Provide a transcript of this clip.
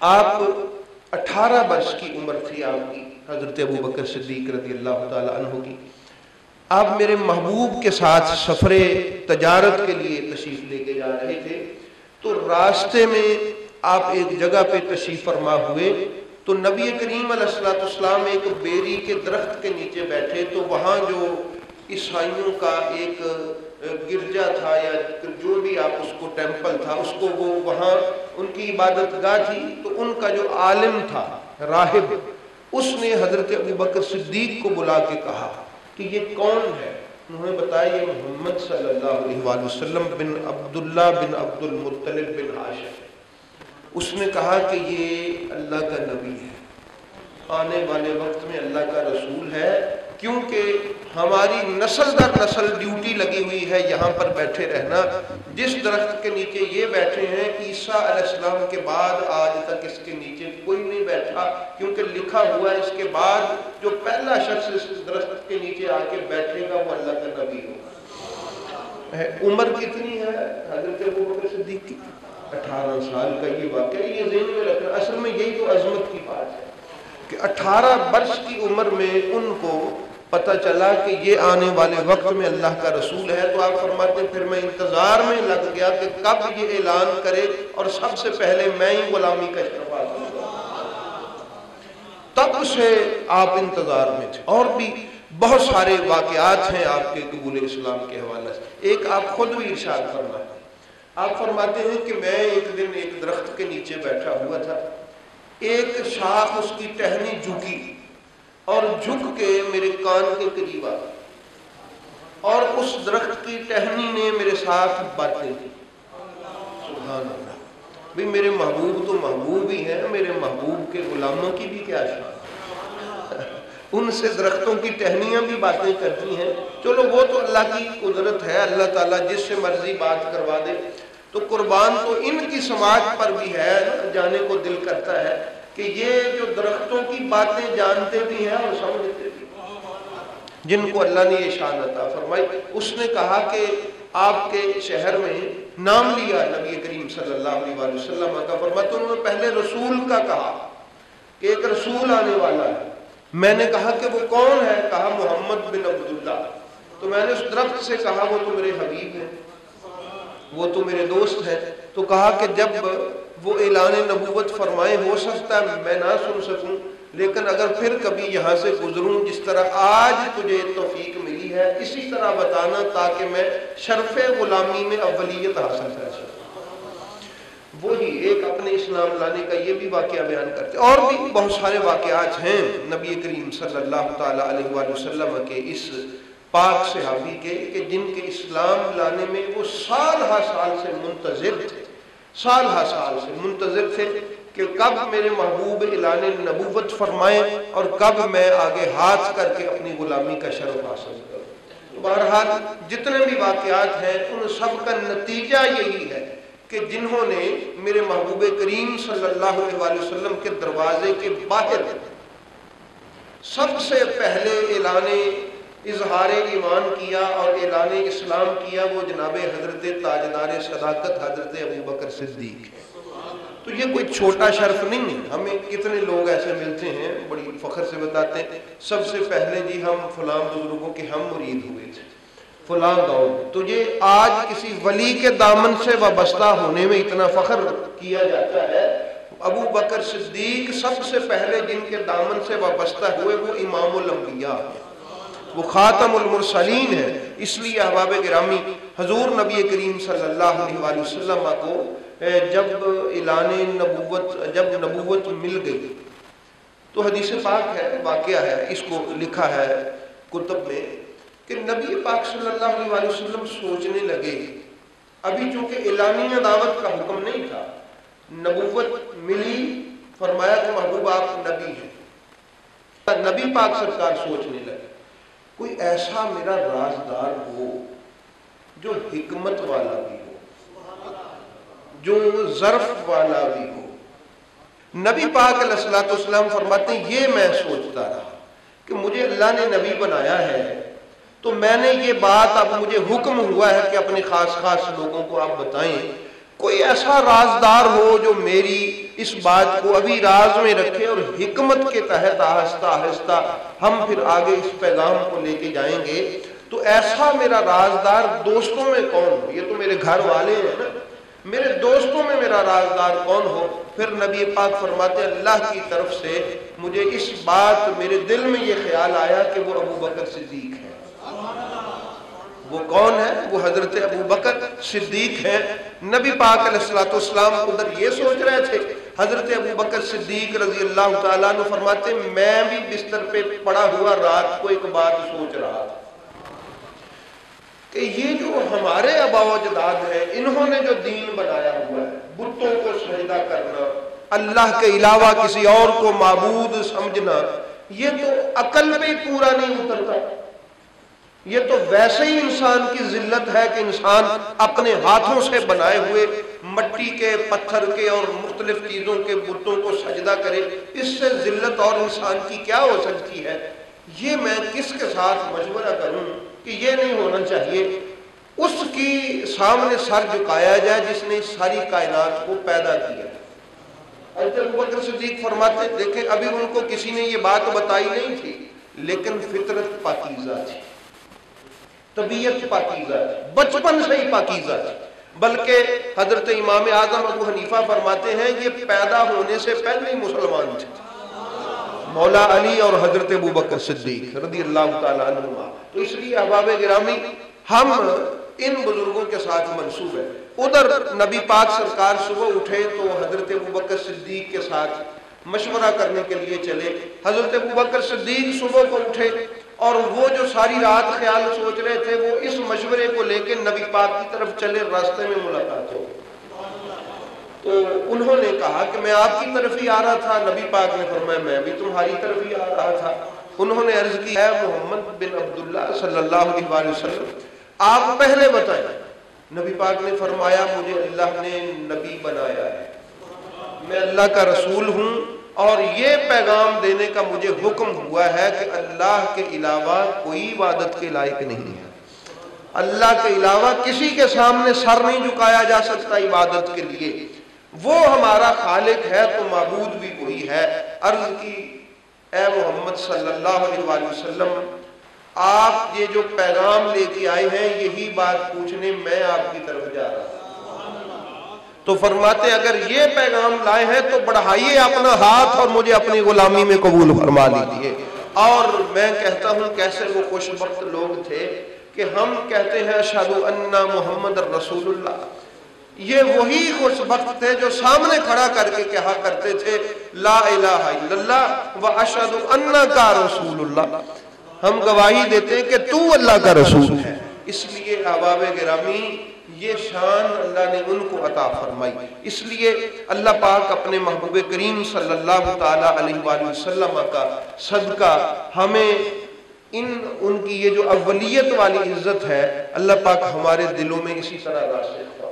آپ 18 برس کی عمر تھی آپ کی، حضرت ابو بکر صدیق رضی اللہ تعالی عنہ کی۔ آپ میرے محبوب کے ساتھ سفر تجارت کے لیے تشریف لے کے جا رہے تھے، تو راستے میں آپ ایک جگہ پہ تشریف فرما ہوئے تو نبی کریم علیہ الصلوۃ والسلام ایک بیری کے درخت کے نیچے بیٹھے، تو وہاں جو عیسائیوں کا ایک گرجا تھا یا جو بھی آپ اس کو ٹیمپل تھا، اس کو وہ وہاں ان کی عبادت گاہ تھی، تو ان کا جو عالم تھا راہب، اس نے حضرت ابو بکر صدیق کو بلا کے کہا کہ یہ کون ہے؟ انہوں نے بتایا یہ محمد صلی اللہ علیہ وآلہ وسلم بن عبداللہ بن عبد المطلب بن ہاشم۔ اس نے کہا کہ یہ اللہ کا نبی ہے، آنے والے وقت میں اللہ کا رسول ہے، کیونکہ ہماری نسل در نسل ڈیوٹی لگی ہوئی ہے یہاں پر بیٹھے رہنا۔ جس درخت کے نیچے یہ بیٹھے ہیں، عیسیٰ علیہ السلام کے بعد آج تک اس کے نیچے کوئی نہیں بیٹھا، کیونکہ لکھا ہوا ہے اس کے بعد جو پہلا شخص اس درخت کے نیچے آ کے بیٹھے گا وہ اللہ کا نبی ہوگا۔ عمر کتنی ہے حضرت ابو بکر صدیق کی؟ 18 سال کا یہ واقعہ، یہ ذہن میں رکھنا۔ اصل میں یہی تو عظمت کی بات ہے کہ 18 برس کی عمر میں ان کو پتہ چلا کہ یہ آنے والے وقت میں اللہ کا رسول ہے۔ تو آپ فرماتے ہیں پھر میں انتظار میں لگ گیا کہ کب یہ اعلان کرے اور سب سے پہلے میں ہی غلامی کا اشرف حاصل کروں۔ تب سے آپ انتظار میں تھے۔ اور بھی بہت سارے واقعات ہیں آپ کے قبول اسلام کے حوالے سے۔ ایک آپ خود بھی ارشاد فرماتے ہیں، آپ فرماتے ہیں کہ میں ایک دن ایک درخت کے نیچے بیٹھا ہوا تھا، ایک شاخ اس کی ٹہنی جھکی اور جھک کے میرے کان کے قریب آ گئی، اور اس درخت کی ٹہنی نے میرے ساتھ باتیں کی۔ سبحان اللہ! بھی میرے محبوب تو محبوب ہی ہیں، میرے محبوب کے غلاموں کی بھی کیا شان، ان سے درختوں کی ٹہنیاں بھی باتیں کرتی ہیں۔ چلو وہ تو اللہ کی قدرت ہے، اللہ تعالیٰ جس سے مرضی بات کروا دے۔ تو قربان تو ان کی سماعت پر بھی ہے، جانے کو دل کرتا ہے کہ یہ جو درختوں کی باتیں جانتے بھی ہیں اور سمجھتے بھی ہیں، جن کو اللہ نے یہ شان عطا فرمائی۔ اس نے کہا کہ آپ کے شہر میں نام لیا نبی کریم صلی اللہ علیہ وآلہ وسلم کا، فرمایا تو انہوں نے پہلے رسول کا کہا کہ ایک رسول آنے والا ہے۔ میں نے کہا کہ وہ کون ہے؟ کہا محمد بن عبداللہ۔ تو میں نے اس درخت سے کہا وہ تو میرے حبیب ہیں، وہ تو میرے دوست ہیں۔ تو کہا کہ جب وہ اعلان نبوت فرمائے ہو سکتا ہے میں نہ سن سکوں، لیکن اگر پھر کبھی یہاں سے گزروں جس طرح آج تجھے توفیق ملی ہے اسی طرح بتانا تاکہ میں شرف غلامی میں اولیت حاصل کر سکوں۔ وہی ایک اپنے اسلام لانے کا یہ بھی واقعہ بیان کرتے، اور بھی بہت سارے واقعات ہیں نبی کریم صلی اللہ تعالی علیہ وآلہ وسلم کے اس پاک صحابی کے کہ جن کے اسلام لانے میں وہ سال ہا سال سے منتظر تھے، سال ہا سال سے منتظر تھے کہ کب میرے محبوب اعلان نبوت فرمائیں اور کب میں آگے ہاتھ کر کے اپنی غلامی کا شرف حاصل کروں۔ بہرحال جتنے بھی واقعات ہیں ان سب کا نتیجہ یہی ہے کہ جنہوں نے میرے محبوب کریم صلی اللہ علیہ وآلہ وسلم کے دروازے کے باہر سب سے پہلے اعلان اظہار ایمان کیا اور اعلان اسلام کیا، وہ جناب حضرت تاجدار صداقت حضرت ابو بکر صدیق ہے۔ تو یہ کوئی چھوٹا شرف نہیں ہے۔ ہمیں کتنے لوگ ایسے ملتے ہیں بڑی فخر سے بتاتے ہیں سب سے پہلے جی ہم فلاں بزرگوں کے ہم مرید ہوئے تھے فلاں گاؤں۔ تو یہ آج کسی ولی کے دامن سے وابستہ ہونے میں اتنا فخر کیا جاتا ہے۔ ابو بکر صدیق سب سے پہلے جن کے دامن سے وابستہ ہوئے وہ امام الانبیاء ہیں، وہ خاتم المرسلین ہے۔ اس لیے احباب گرامی حضور نبی کریم صلی اللہ علیہ وآلہ وسلم کو جب اعلان نبوت مل گئی تو حدیث پاک ہے، واقعہ ہے، اس کو لکھا ہے کتب میں کہ نبی پاک صلی اللہ علیہ وآلہ وسلم سوچنے لگے، ابھی چونکہ اعلانیہ دعوت کا حکم نہیں تھا، نبوت ملی، فرمایا کہ محبوب آپ نبی ہیں۔ نبی پاک سرکار سوچنے لگے کوئی ایسا میرا رازدار ہو جو حکمت والا بھی ہو، جو ظرف والا بھی ہو۔ نبی پاک علیہ الصلوۃ والسلام فرماتے ہیں یہ میں سوچتا رہا کہ مجھے اللہ نے نبی بنایا ہے تو میں نے یہ بات اب مجھے حکم ہوا ہے کہ اپنے خاص خاص لوگوں کو آپ بتائیں کوئی ایسا رازدار ہو جو میری اس بات کو ابھی راز میں رکھیں اور حکمت کے تحت آہستہ آہستہ ہم پھر آگے اس پیغام کو لے کے جائیں گے۔ تو ایسا میرا رازدار دوستوں میں کون ہو؟ یہ تو میرے گھر والے ہیں نا، میرے دوستوں میں میرا رازدار کون ہو؟ پھر نبی پاک فرماتے اللہ کی طرف سے مجھے اس بات میرے دل میں یہ خیال آیا کہ وہ ابو بکر صدیق ہے۔ وہ کون ہے؟ وہ حضرت ابو بکر صدیق ہیں۔ نبی پاک علیہ السلام ادھر یہ سوچ رہے تھے، حضرت ابو بکر صدیق رضی اللہ تعالیٰ عنہ فرماتے میں بھی بستر پہ پڑا ہوا رات کو ایک بات سوچ رہا تھا کہ یہ جو ہمارے آباء و اجداد ہیں، انہوں نے جو دین بنایا ہوا ہے، بتوں کو سجدہ کرنا، اللہ کے علاوہ کسی اور کو معبود سمجھنا، یہ تو عقل میں پورا نہیں اترتا۔ یہ تو ویسے ہی انسان کی ذلت ہے کہ انسان اپنے ہاتھوں سے بنائے ہوئے مٹی کے، پتھر کے اور مختلف چیزوں کے بتوں کو سجدہ کرے۔ اس سے ذلت اور انسان کی کیا ہو سکتی ہے؟ یہ میں کس کے ساتھ مشورہ کروں کہ یہ نہیں ہونا چاہیے؟ اس کی سامنے سر جھکایا جائے جس نے ساری کائنات کو پیدا کیا۔ حضرت ابوبکر صدیق فرماتے دیکھیں ابھی ان کو کسی نے یہ بات بتائی نہیں تھی، لیکن فطرت پاکیزہ تھی، طبیعت پاکیزہ تھی، بچپن سے ہی پاکیزہ تھی۔ بلکہ حضرت امام اعظم ابو حنیفہ فرماتے ہیں یہ پیدا ہونے سے پہلے ہی مسلمان تھے، مولا علی اور حضرت ابوبکر صدیق رضی اللہ تعالیٰ عنہ۔ تو اس لیے احباب گرامی ہم ان بزرگوں کے ساتھ منسوب ہیں۔ ادھر نبی پاک سرکار صبح اٹھے تو حضرت ابوبکر صدیق کے ساتھ مشورہ کرنے کے لیے چلے۔ حضرت ابوبکر صدیق صبح کو اٹھے اور وہ جو ساری رات خیال سوچ رہے تھے وہ اس مشورے کو لے کے نبی پاک کی طرف چلے، راستے میں ملاقات ہو۔ تو انہوں نے کہا کہ میں آپ کی طرف ہی آ رہا تھا۔ نبی پاک نے فرمایا میں بھی تمہاری طرف ہی آ رہا تھا۔ انہوں نے عرض کی اے محمد بن عبداللہ صلی اللہ علیہ وسلم آپ پہلے بتائیں۔ نبی پاک نے فرمایا مجھے اللہ نے نبی بنایا ہے، میں اللہ کا رسول ہوں اور یہ پیغام دینے کا مجھے حکم ہوا ہے کہ اللہ کے علاوہ کوئی عبادت کے لائق نہیں ہے، اللہ کے علاوہ کسی کے سامنے سر نہیں جھکایا جا سکتا عبادت کے لیے، وہ ہمارا خالق ہے تو معبود بھی وہی ہے۔ عرض کی اے محمد صلی اللہ علیہ وسلم آپ یہ جو پیغام لے کے آئے ہیں یہی بات پوچھنے میں آپ کی طرف جا رہا ہوں۔ تو فرماتے اگر یہ پیغام لائے ہیں تو بڑھائیے اپنا ہاتھ اور مجھے اپنی غلامی میں قبول فرما لیجیے۔ اور میں کہتا ہوں کیسے وہ خوش بخت لوگ تھے کہ ہم کہتے ہیں اشہد ان محمد رسول اللہ، یہ وہی خوش بخت تھے جو سامنے کھڑا کر کے کہا کرتے تھے لا الہ الا اللہ و اشہد انک رسول اللہ، ہم گواہی دیتے ہیں کہ تو اللہ کا رسول ہے۔ اس لیے احباب گرامی یہ شان اللہ نے ان کو عطا فرمائی۔ اس لیے اللہ پاک اپنے محبوب کریم صلی اللہ تعالیٰ علیہ وآلہ وسلم کا صدقہ ہمیں ان کی یہ جو اولیت والی عزت ہے اللہ پاک ہمارے دلوں میں اسی طرح راسخ